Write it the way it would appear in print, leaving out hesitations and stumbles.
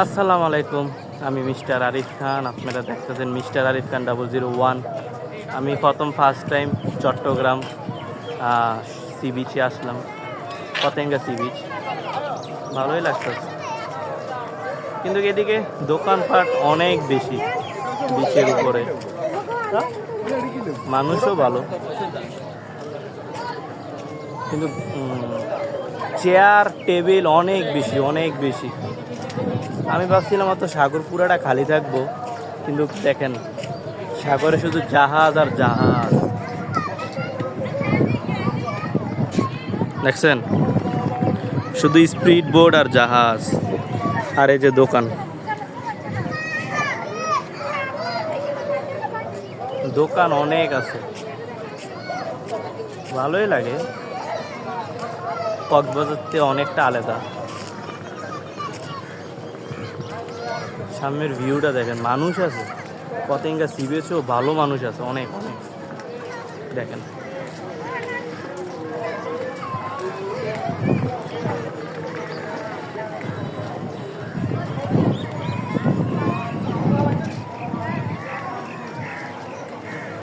আসসালামু আলাইকুম, আমি মিস্টার আরিফ খান। আপনারা দেখতেছেন মিস্টার আরিফ খান 001। আমি ফার্স্ট টাইম চট্টগ্রাম সি বিচে আসলাম, পতেঙ্গা সি বিচ। ভালোই লাগতেছে, কিন্তু এদিকে দোকানপাট অনেক বেশি বিচের উপরে, মানুষও ভালো, কিন্তু চেয়ার টেবিল অনেক বেশি অনেক বেশি। আমি ভাবছিলাম অত সাগর পুরাটা খালি থাকবো, কিন্তু দেখেন সাগরে শুধু জাহাজ আর জাহাজ। দেখছেন, শুধু স্পিড বোট আর জাহাজ। আর এই যে দোকান, দোকান অনেক আছে, ভালোই লাগে। কক্সবাজার থেকে অনেকটা আলাদা। সামনের ভিউটা দেখেন, মানুষ আছে পতেঙ্গা সি বিচেও, ভালো মানুষ আছে অনেক অনেক। দেখেন